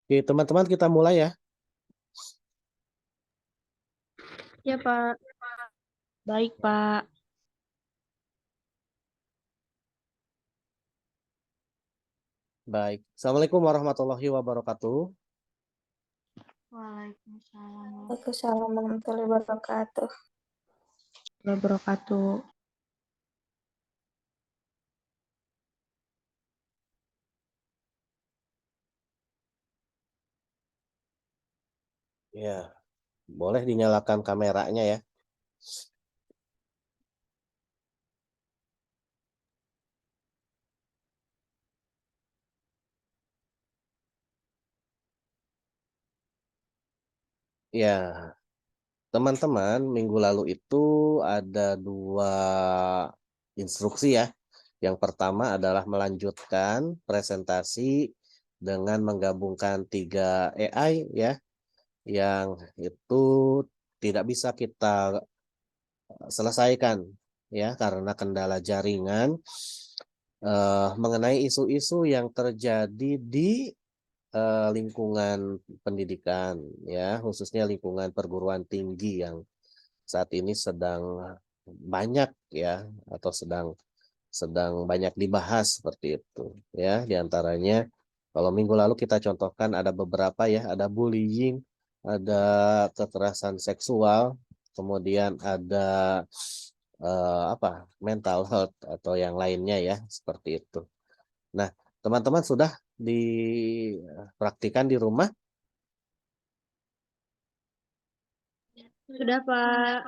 Oke, teman-teman kita mulai ya. Ya, Pak. Baik, Pak. Baik. Assalamualaikum warahmatullahi wabarakatuh. Waalaikumsalam Waalaikumsalam warahmatullahi wabarakatuh. warahmatullahi wabarakatuh. Ya, boleh dinyalakan kameranya ya. Ya, teman-teman, minggu lalu itu ada dua instruksi ya. Yang pertama adalah melanjutkan presentasi dengan menggabungkan 3 AI ya, yang itu tidak bisa kita selesaikan ya karena kendala jaringan mengenai isu-isu yang terjadi di lingkungan pendidikan ya, khususnya lingkungan perguruan tinggi yang saat ini sedang banyak ya, atau sedang sedang banyak dibahas seperti itu ya. Diantaranya kalau minggu lalu kita contohkan ada beberapa ya, ada bullying, ada kekerasan seksual, kemudian ada apa, mental health atau yang lainnya ya, seperti itu. Nah, teman-teman sudah dipraktikan di rumah? Sudah, Pak.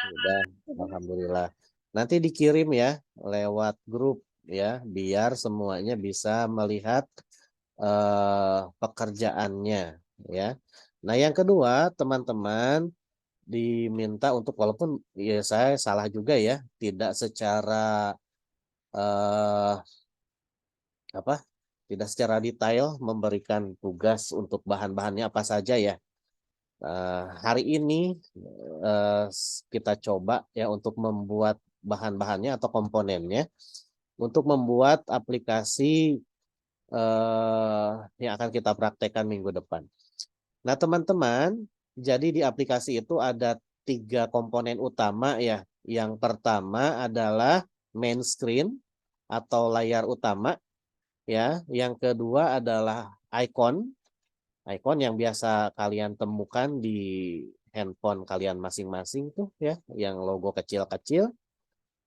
Sudah, alhamdulillah. Nanti dikirim ya lewat grup ya, biar semuanya bisa melihat pekerjaannya ya. Nah, yang kedua, teman-teman diminta untuk, walaupun ya saya salah juga ya, tidak secara eh, apa? Tidak secara detail memberikan tugas untuk bahan-bahannya apa saja ya. Hari ini kita coba ya untuk membuat bahan-bahannya atau komponennya untuk membuat aplikasi yang akan kita praktekkan minggu depan. Nah, teman-teman, jadi di aplikasi itu ada 3 komponen utama ya. Yang pertama adalah main screen atau layar utama ya. Yang kedua adalah icon yang biasa kalian temukan di handphone kalian masing-masing tuh ya, yang logo kecil-kecil.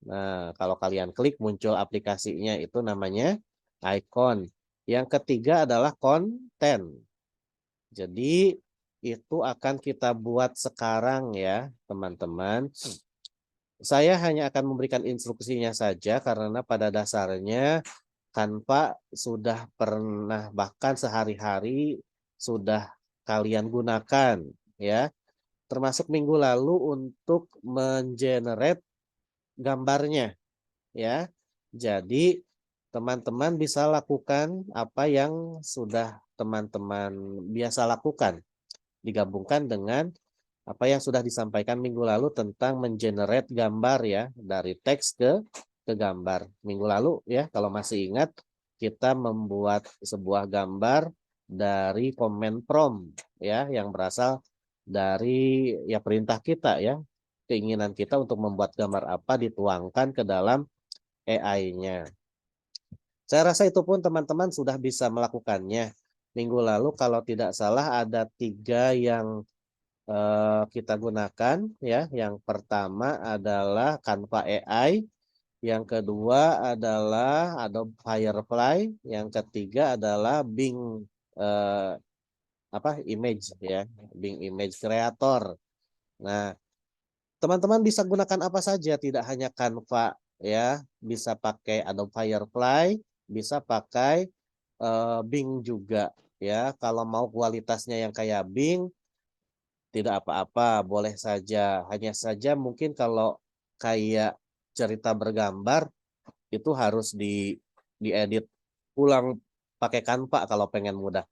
Nah, kalau kalian klik muncul aplikasinya, itu namanya icon. Yang ketiga adalah konten. Jadi itu akan kita buat sekarang ya, teman-teman. Saya hanya akan memberikan instruksinya saja karena pada dasarnya Canva sudah pernah, bahkan sehari-hari sudah kalian gunakan ya, termasuk minggu lalu untuk mengenerate gambarnya ya. Jadi teman-teman bisa lakukan apa yang sudah teman-teman biasa lakukan, digabungkan dengan apa yang sudah disampaikan minggu lalu tentang mengenerate gambar ya, dari teks ke gambar. Minggu lalu ya, kalau masih ingat, kita membuat sebuah gambar dari command prompt ya, yang berasal dari ya perintah kita ya, keinginan kita untuk membuat gambar apa dituangkan ke dalam AI-nya. Saya rasa itu pun teman-teman sudah bisa melakukannya. Minggu lalu kalau tidak salah ada 3 yang kita gunakan ya. Yang pertama adalah Canva AI, yang kedua adalah Adobe Firefly, yang ketiga adalah Bing eh, Image ya, Bing Image Creator. Nah, teman-teman bisa gunakan apa saja, tidak hanya Canva ya, bisa pakai Adobe Firefly, bisa pakai Bing juga ya. Kalau mau kualitasnya yang kayak Bing, tidak apa-apa, boleh saja. Hanya saja mungkin kalau kayak cerita bergambar itu harus diedit ulang pakai Canva kalau pengen mudah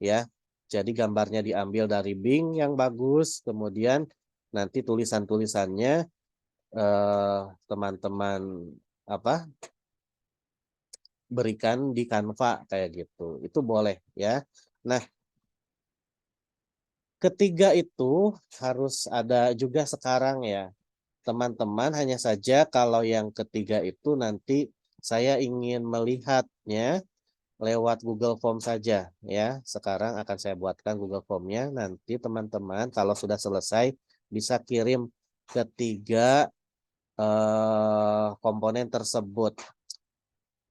ya. Jadi gambarnya diambil dari Bing yang bagus, kemudian nanti tulisan-tulisannya teman-teman apa berikan di Canva kayak gitu. Itu boleh ya. Nah, ketiga itu harus ada juga sekarang ya. Teman-teman, hanya saja kalau yang ketiga itu nanti saya ingin melihatnya lewat Google Form saja ya. Sekarang akan saya buatkan Google Form-nya. Nanti teman-teman kalau sudah selesai bisa kirim ketiga komponen tersebut.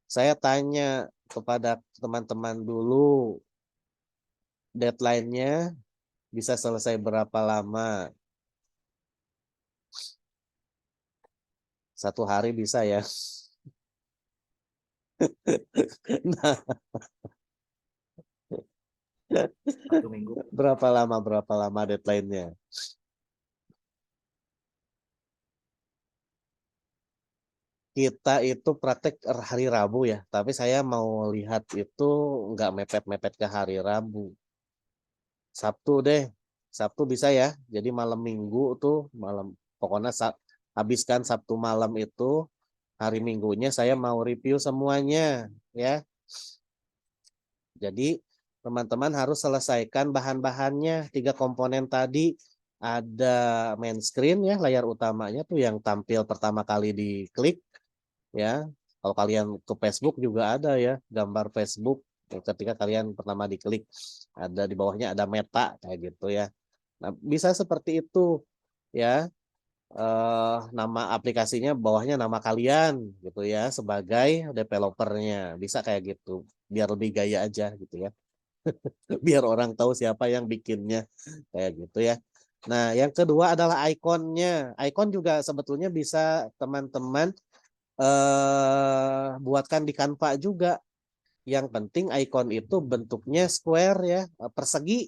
Saya tanya kepada teman-teman dulu, deadline-nya bisa selesai berapa lama? 1 hari bisa ya. Nah, 1 minggu. berapa lama deadline-nya? Kita itu praktek hari Rabu ya, tapi saya mau lihat itu nggak mepet-mepet ke hari Rabu. Sabtu deh, Sabtu bisa ya. Jadi malam Minggu tuh, pokoknya habiskan Sabtu malam itu, hari Minggunya saya mau review semuanya ya. Jadi teman-teman harus selesaikan bahan-bahannya, 3 komponen tadi. Ada main screen ya, layar utamanya tuh yang tampil pertama kali diklik ya. Kalau kalian ke Facebook juga ada ya, gambar Facebook ketika kalian pertama diklik, ada di bawahnya ada meta kayak gitu ya. Nah, bisa seperti itu ya. Nama aplikasinya bawahnya nama kalian gitu ya, sebagai developernya. Bisa kayak gitu, biar lebih gaya aja gitu ya. Biar orang tahu siapa yang bikinnya kayak gitu ya. Nah, yang kedua adalah ikonnya. Icon juga sebetulnya bisa teman-teman buatkan di Canva juga. Yang penting icon itu bentuknya square ya, persegi.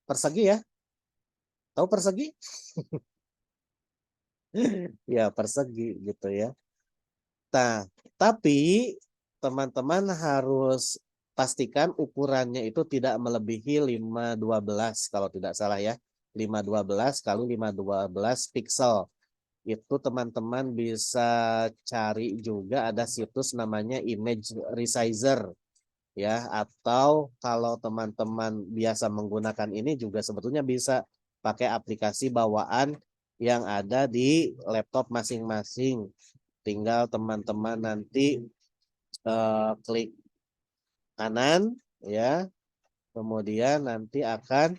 Persegi ya. Tahu persegi? Ya, persegi gitu ya. Nah, tapi teman-teman harus pastikan ukurannya itu tidak melebihi 512 kalau tidak salah ya. 512 kali 512 pixel. Itu teman-teman bisa cari juga, ada situs namanya Image Resizer ya, atau kalau teman-teman biasa menggunakan ini juga sebetulnya bisa pakai aplikasi bawaan yang ada di laptop masing-masing. Tinggal teman-teman nanti klik kanan ya, kemudian nanti akan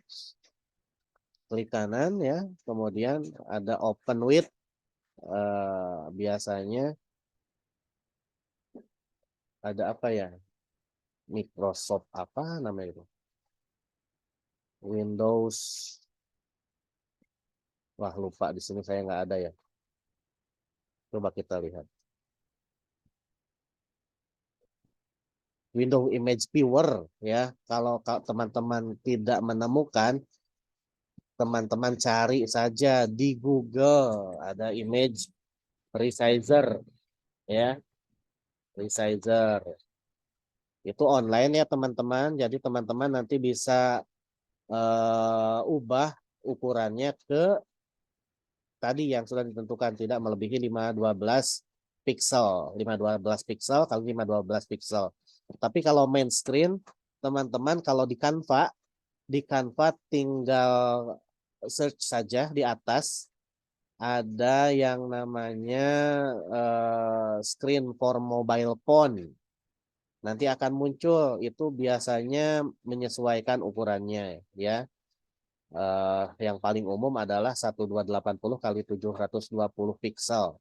klik kanan ya, kemudian ada open with, biasanya ada apa ya, Microsoft apa namanya itu, Windows, wah lupa, di sini saya nggak ada ya, coba kita lihat. Windows Image Viewer ya. Kalau teman-teman tidak menemukan, teman-teman cari saja di Google, ada Image Resizer ya. Resizer itu online ya teman-teman. Jadi teman-teman nanti bisa ubah ukurannya ke tadi yang sudah ditentukan, tidak melebihi 512 pixel. 512 pixel kali 512 pixel. Tapi kalau main screen, teman-teman kalau di Canva tinggal search saja di atas, ada yang namanya screen for mobile phone. Nanti akan muncul, itu biasanya menyesuaikan ukurannya ya. Yang paling umum adalah 1280 kali 720 pixel.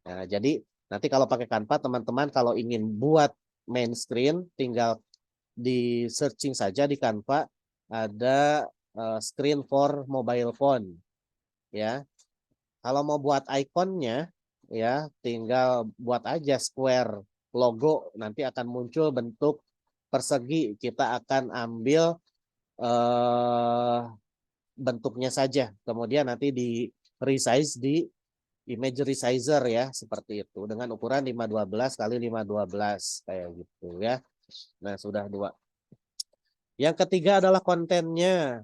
Nah, jadi nanti kalau pakai Canva, teman-teman kalau ingin buat main screen tinggal di searching saja di Canva, ada screen for mobile phone ya. Kalau mau buat ikonnya ya, tinggal buat aja square logo, nanti akan muncul bentuk persegi. Kita akan ambil bentuknya saja, kemudian nanti di resize di Image Resizer ya, seperti itu dengan ukuran 512 kali 512 kayak gitu ya. Nah, sudah 2. Yang ketiga adalah kontennya.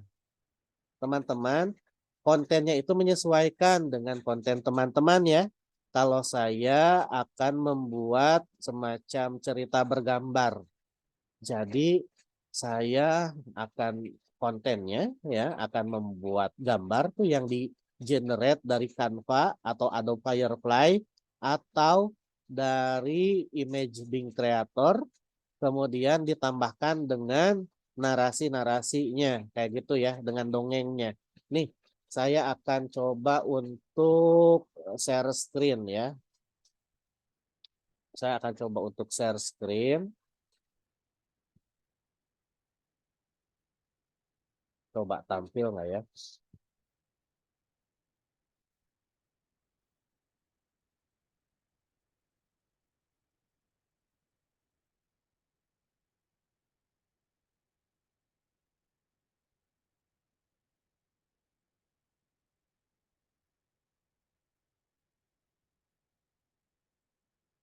Teman-teman, kontennya itu menyesuaikan dengan konten teman-teman ya. Kalau saya akan membuat semacam cerita bergambar. Jadi saya akan kontennya ya akan membuat gambar tuh yang di generate dari Canva atau Adobe Firefly atau dari Image Bing Creator, kemudian ditambahkan dengan narasi-narasinya kayak gitu ya, dengan dongengnya. Nih, saya akan coba untuk share screen ya. Saya akan coba untuk share screen. Coba tampil nggak ya?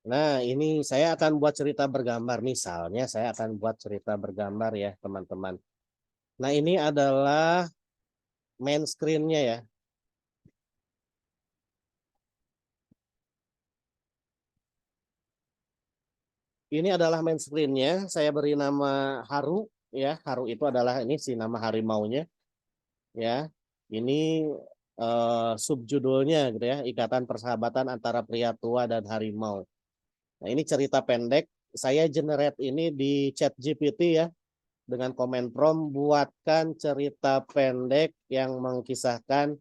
Nah, ini saya akan buat cerita bergambar. Misalnya saya akan buat cerita bergambar ya, teman-teman. Nah, ini adalah main screen-nya ya. Ini adalah main screen-nya. Saya beri nama Haru ya. Haru itu adalah ini si nama harimaunya ya. Ini subjudulnya gitu ya, Ikatan Persahabatan Antara Pria Tua dan Harimau. Nah, ini cerita pendek. Saya generate ini di ChatGPT ya. Dengan komen prompt, buatkan cerita pendek yang mengkisahkan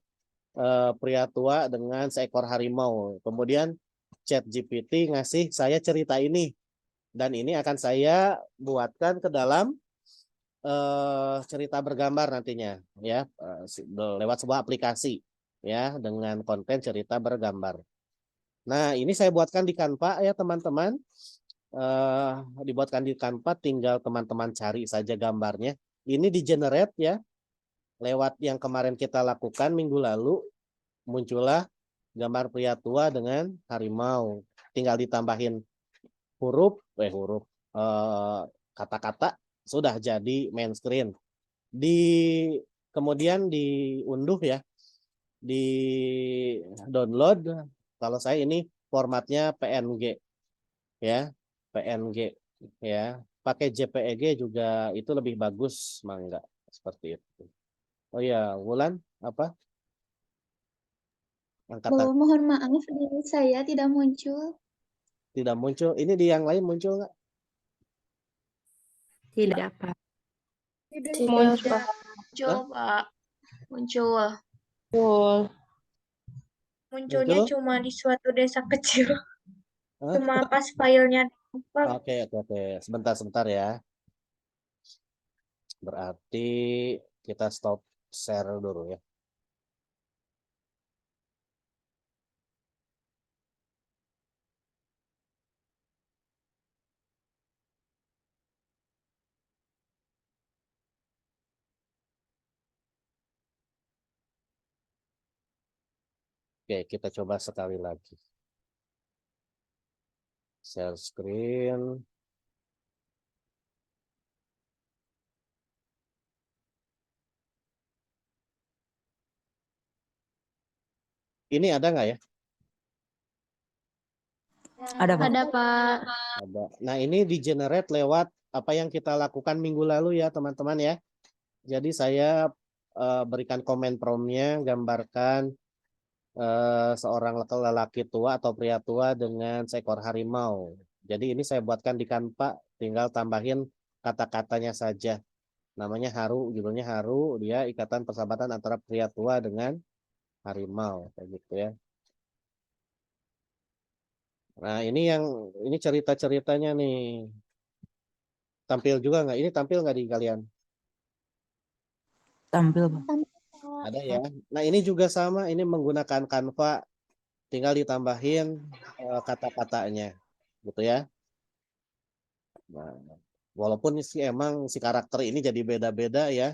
pria tua dengan seekor harimau. Kemudian ChatGPT ngasih saya cerita ini. Dan ini akan saya buatkan ke dalam cerita bergambar nantinya ya, lewat sebuah aplikasi ya dengan konten cerita bergambar. Nah, ini saya buatkan di Canva ya teman-teman. Dibuatkan di Canva, tinggal teman-teman cari saja gambarnya. Ini di generate ya, lewat yang kemarin kita lakukan minggu lalu, muncullah gambar pria tua dengan harimau. Tinggal ditambahin huruf kata-kata, sudah jadi main screen. Kemudian diunduh ya, di download. Kalau saya ini formatnya PNG ya, PNG ya. Pakai JPEG juga itu lebih bagus, mangga seperti itu. Oh ya, Wulan apa? Angkatan Mohon maaf, diri saya tidak muncul. tidak muncul. Ini di yang lain muncul nggak? Tidak, Pak. Tidak, Muncul. Pak. Muncul, Pak. Muncul. Munculnya Muncul? cuma di suatu desa kecil. Hah? Cuma pas filenya doang. Oke. Sebentar ya. Berarti kita stop share dulu ya. Oke, kita coba sekali lagi. Share screen. Ini ada nggak ya? Ada, Pak. Ada, Pak. Ada. Nah, ini di generate lewat apa yang kita lakukan minggu lalu ya, teman-teman ya. Jadi saya berikan komen prompt-nya, gambarkan seorang lelaki tua atau pria tua dengan seekor harimau. Jadi ini saya buatkan di Canva, tinggal tambahin kata-katanya saja. Namanya Haru, judulnya Haru, dia ikatan persahabatan antara pria tua dengan harimau, kayak gitu ya. Nah, ini cerita-ceritanya nih. Tampil juga nggak? Ini tampil nggak di kalian? Tampil, Pak. Ada ya. Nah, ini juga sama, ini menggunakan Canva, tinggal ditambahin kata-katanya, gitu ya. Nah, walaupun sih emang si karakter ini jadi beda-beda ya.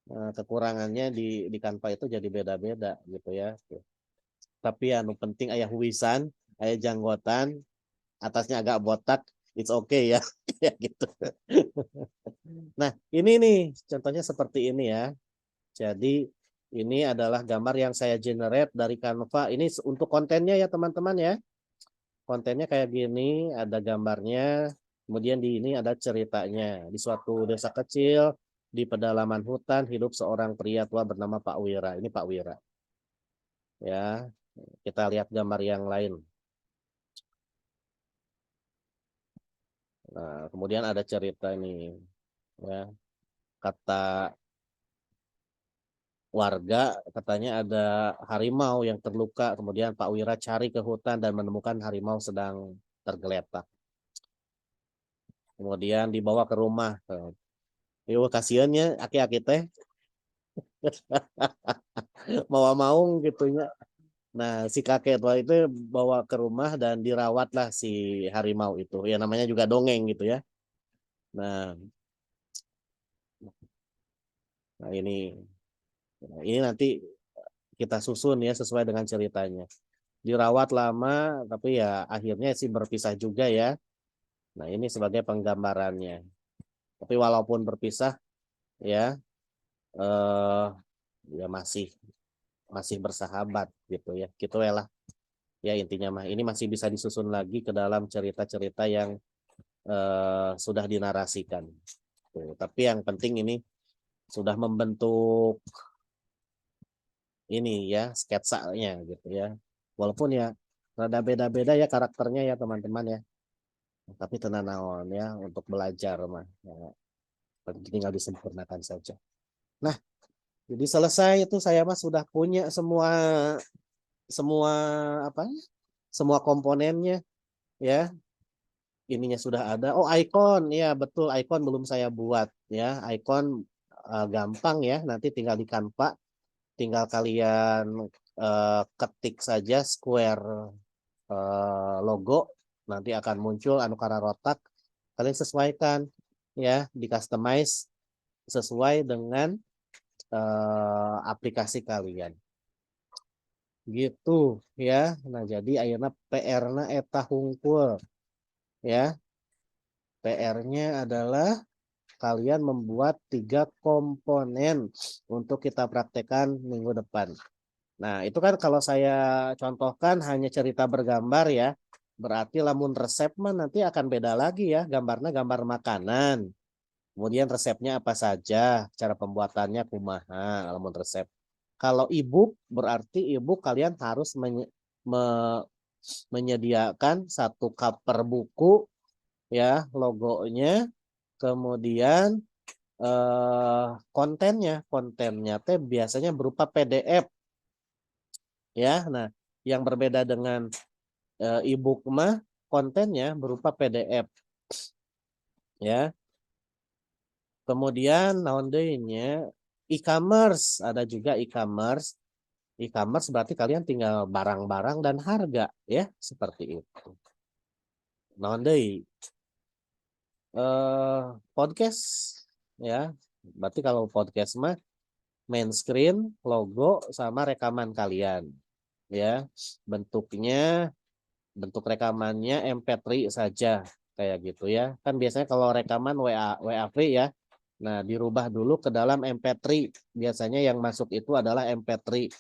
Kekurangannya di Canva itu jadi beda-beda gitu ya. Tapi ya penting ayah wisan, ayah janggotan, atasnya agak botak, it's okay ya. Ya gitu. Nah, ini nih contohnya seperti ini ya. Jadi ini adalah gambar yang saya generate dari Canva. Ini untuk kontennya ya teman-teman ya. Kontennya kayak gini, ada gambarnya, kemudian di ini ada ceritanya. Di suatu desa kecil, Di pedalaman hutan hidup seorang pria tua bernama Pak Wira. Ini Pak Wira. Ya, kita lihat gambar yang lain. Nah, kemudian ada cerita nih, ya. Kata warga katanya ada harimau yang terluka. Kemudian Pak Wira cari ke hutan dan menemukan harimau sedang tergeletak. Kemudian dibawa ke rumah. Yo kasihannya aki-aki teh mau gitunya. Nah, si kakek tua itu bawa ke rumah dan dirawatlah si harimau itu. Ya namanya juga dongeng gitu ya. Nah, nah ini nanti kita susun ya sesuai dengan ceritanya. Dirawat lama tapi ya akhirnya sih berpisah juga ya. Nah, ini sebagai penggambarannya. Tapi walaupun berpisah ya eh ya masih bersahabat gitu ya. Gitu ya lah. Ya intinya mah ini masih bisa disusun lagi ke dalam cerita-cerita yang sudah dinarasikan. Tuh, tapi yang penting ini sudah membentuk ini ya sketsanya gitu ya. Walaupun ya rada beda-beda ya karakternya ya teman-teman ya. Tapi tenang naon ya untuk belajar mah. Ya, tinggal disempurnakan saja. Nah, jadi selesai itu saya mah sudah punya semua semua apa? Semua komponennya ya. Ininya sudah ada. Oh, icon. Ya, betul icon belum saya buat ya. Icon gampang ya. Nanti tinggal di Canva, tinggal kalian ketik saja square logo, nanti akan muncul anu rotak. Kalian sesuaikan ya, di customize sesuai dengan aplikasi kalian. Gitu ya. Nah, jadi ayeuna PR-na eta hungkul ya. PR-nya adalah kalian membuat 3 komponen untuk kita praktekkan minggu depan. Nah, itu kan kalau saya contohkan hanya cerita bergambar ya. Berarti lamun resep mah nanti akan beda lagi ya. Gambarnya gambar makanan. Kemudian resepnya apa saja, cara pembuatannya kumaha lamun resep. Kalau ebook berarti ebook kalian harus menyediakan satu cover buku ya, logonya, kemudian kontennya teh biasanya berupa PDF ya. Nah, yang berbeda dengan e-book mah kontennya berupa PDF ya. Kemudian naon deui nya e-commerce, ada juga e-commerce. E-commerce berarti kalian tinggal barang-barang dan harga ya, seperti itu. Naon deui podcast ya. Berarti kalau podcast mah main screen, logo sama rekaman kalian ya. Bentuk rekamannya MP3 saja kayak gitu ya. Kan biasanya kalau rekaman WAV ya. Nah, dirubah dulu ke dalam MP3. Biasanya yang masuk itu adalah MP3.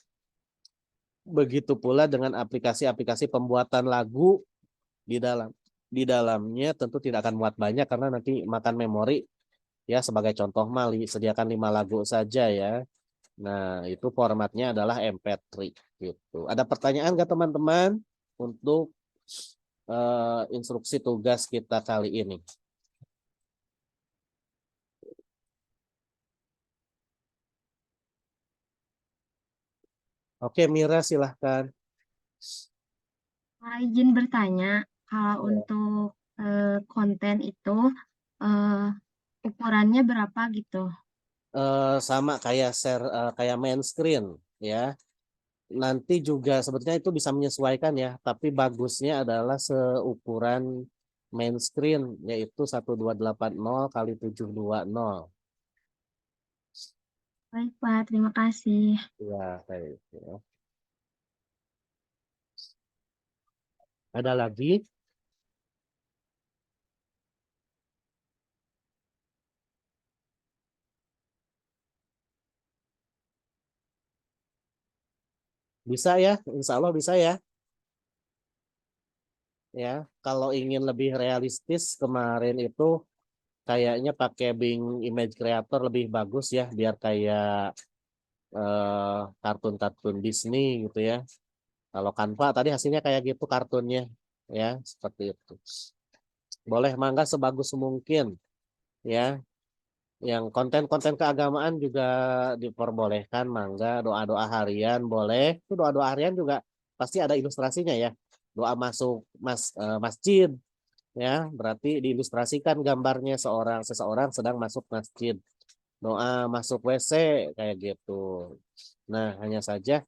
Begitu pula dengan aplikasi-aplikasi pembuatan lagu di dalamnya tentu tidak akan muat banyak karena nanti makan memori ya. Sebagai contoh mali sediakan 5 lagu saja ya. Nah, itu formatnya adalah MP3 gitu. Ada pertanyaan nggak teman-teman untuk instruksi tugas kita kali ini? Oke, Mira silahkan. Izin bertanya, kalau Ya. untuk konten itu eh, ukurannya berapa gitu? Sama kayak kayak main screen ya. Nanti juga sebetulnya itu bisa menyesuaikan ya, tapi bagusnya adalah seukuran main screen yaitu 1280 kali 720. Baik, Pak. Terima kasih. Ya, kayak itu. Ada lagi? Bisa ya, insya Allah bisa ya. Ya, kalau ingin lebih realistis kemarin itu kayaknya pakai Bing Image Creator lebih bagus ya, biar kayak kartun-kartun Disney gitu ya. Kalau Canva tadi hasilnya kayak gitu kartunnya ya, seperti itu. Boleh mangga sebagus mungkin ya. Yang konten-konten keagamaan juga diperbolehkan, mangga. Doa-doa harian boleh. Itu doa-doa harian juga pasti ada ilustrasinya ya. Doa masuk masjid ya, berarti diilustrasikan gambarnya seseorang sedang masuk masjid. Doa masuk WC kayak gitu. Nah, hanya saja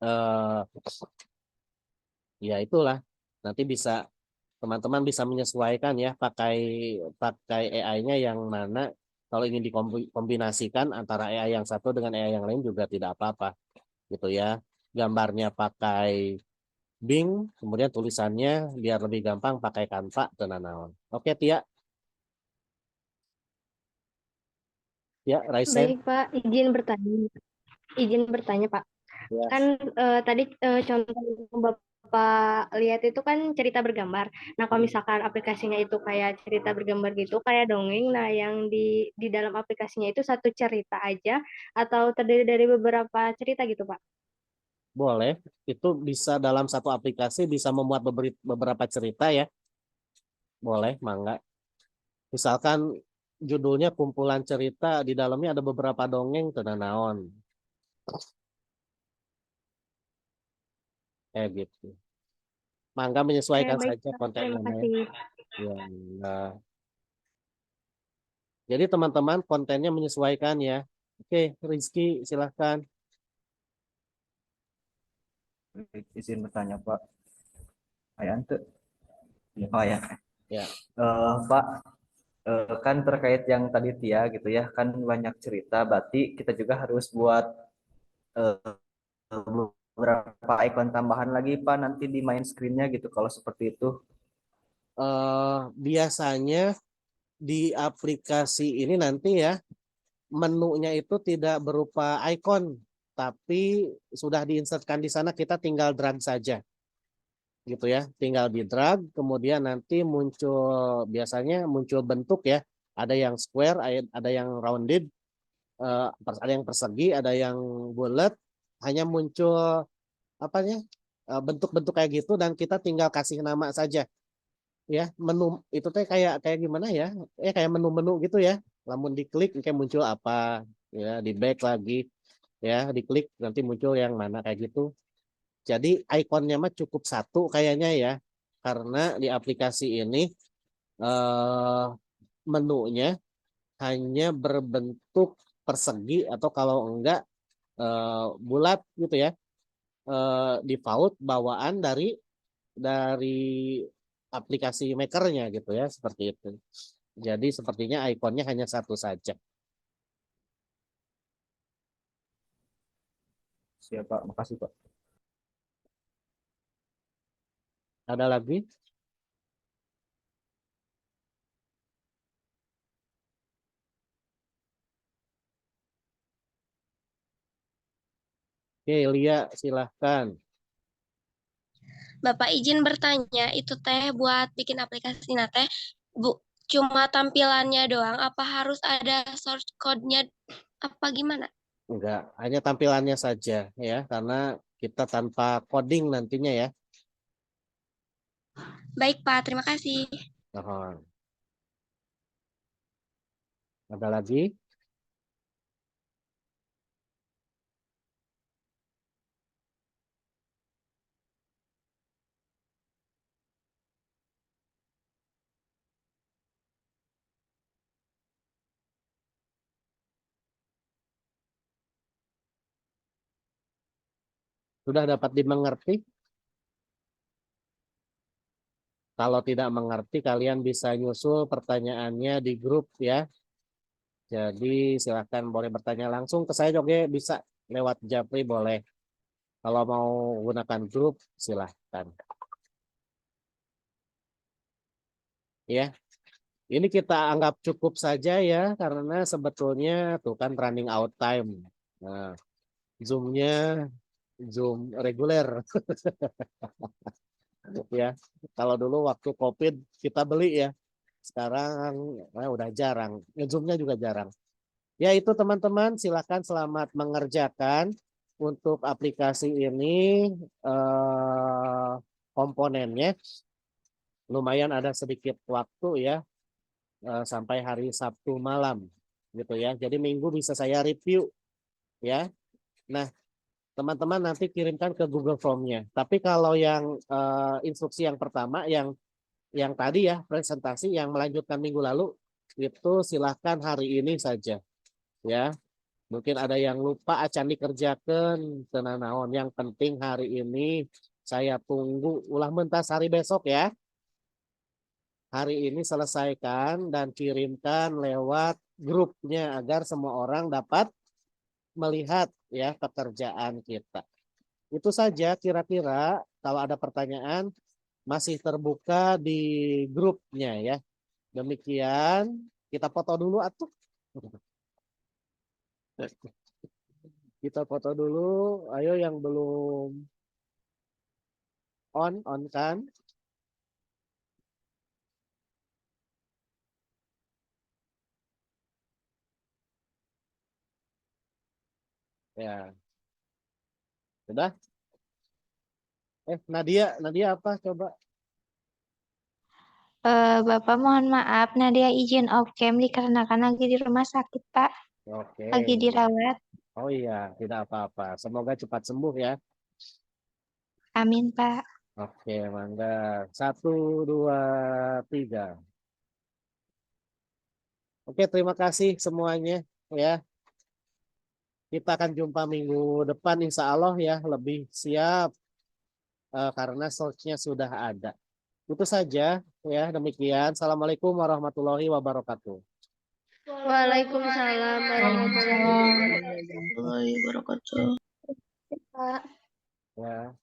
eh, ya itulah. Nanti bisa teman-teman bisa menyesuaikan ya, pakai pakai AI-nya yang mana. Kalau ingin dikombinasikan antara AI yang satu dengan AI yang lain juga tidak apa-apa gitu ya. Gambarnya pakai Bing, kemudian tulisannya biar lebih gampang pakai Canva dan naon. Oke, Tia. Ya, Raisen. Baik, Pak. Izin bertanya. Izin bertanya, Pak. Ya. Kan tadi contoh yang Bapak lihat itu kan cerita bergambar. Nah, kalau misalkan aplikasinya itu kayak cerita bergambar gitu, kayak dongeng, nah yang di dalam aplikasinya itu satu cerita aja atau terdiri dari beberapa cerita gitu, Pak? Boleh, itu bisa dalam satu aplikasi bisa memuat beberapa cerita ya. Boleh, mangga. Misalkan judulnya kumpulan cerita, di dalamnya ada beberapa dongeng teu naon. Kayak gitu. Mangga Oke, menyesuaikan baik, saja Pak. kontennya Terima ya. kasih. Ya, nah. Jadi teman-teman kontennya menyesuaikan ya. Oke, Rizky silahkan. Izin bertanya Pak. Ayah tuh. Oh ya. Ya. Pak, kan terkait yang tadi Tia gitu ya, kan banyak cerita. Berarti kita juga harus buat eh, beberapa ikon tambahan lagi Pak nanti di main screen-nya gitu. Kalau seperti itu. Biasanya di aplikasi ini nanti ya, menunya itu tidak berupa icon, tapi sudah diinsertkan di sana, kita tinggal drag saja. Gitu ya, tinggal di drag, kemudian nanti muncul, biasanya muncul bentuk ya, ada yang square, ada yang rounded, ada yang persegi, ada yang bulat, hanya muncul apanya bentuk-bentuk kayak gitu, dan kita tinggal kasih nama saja ya. Menu itu teh kayak kayak gimana ya, kayak menu-menu gitu ya. Lamun diklik kayak muncul apa ya, di back lagi ya, diklik nanti muncul yang mana kayak gitu. Jadi ikonnya mah cukup satu kayaknya ya, karena di aplikasi ini eh, menunya hanya berbentuk persegi atau kalau enggak bulat gitu ya. Default bawaan dari aplikasi makernya gitu ya, seperti itu. Jadi sepertinya ikonnya hanya satu saja. Siap Pak, makasih Pak. Ada lagi? Oke, Lia, silahkan. Bapak izin bertanya, itu teh buat bikin aplikasi teh, Bu, cuma tampilannya doang, apa harus ada source code-nya, apa gimana? Enggak, hanya tampilannya saja ya, karena kita tanpa coding nantinya ya. Baik, Pak, terima kasih. Nah, ada lagi? Sudah dapat dimengerti? Kalau tidak mengerti, kalian bisa nyusul pertanyaannya di grup ya. Jadi silahkan boleh bertanya langsung ke saya juga bisa, lewat Japri boleh. Kalau mau gunakan grup silahkan. Ya, ini kita anggap cukup saja ya, karena sebetulnya tuh kan running out time. Nah, Zoom-nya Zoom reguler ya. Kalau dulu waktu COVID kita beli ya, Sekarang udah jarang, nge-zoom-nya juga jarang. Ya itu teman-teman, silakan selamat mengerjakan untuk aplikasi ini komponennya. Lumayan ada sedikit waktu ya, sampai hari Sabtu malam gitu ya. Jadi Minggu bisa saya review ya. Nah, teman-teman nanti kirimkan ke Google Form-nya. Tapi kalau yang instruksi yang pertama yang tadi ya presentasi yang melanjutkan minggu lalu itu silahkan hari ini saja ya. Mungkin ada yang lupa acan dikerjakan tenanawan. Yang penting hari ini saya tunggu ulah mentas hari besok ya. Hari ini selesaikan dan kirimkan lewat grupnya agar semua orang dapat melihat ya pekerjaan kita. Itu saja kira-kira, kalau ada pertanyaan masih terbuka di grupnya ya. Demikian, kita foto dulu atuh. Kita foto dulu. Ayo yang belum on kan? Ya, sudah. Nadia apa coba? Bapak mohon maaf, Nadia izin off cam dikarenakan lagi di rumah sakit, Pak. Oke. Lagi dirawat. Oh iya, tidak apa-apa. Semoga cepat sembuh ya. Amin, Pak. Oke, mangga. 1, 2, 3. Oke, terima kasih semuanya ya. Kita akan jumpa minggu depan insya Allah ya, lebih siap karena source-nya sudah ada. Itu saja ya, demikian. Assalamualaikum warahmatullahi wabarakatuh. Waalaikumsalam warahmatullahi Waalaikumsalam. wabarakatuh. Wabarakatuh. Pak. Ya.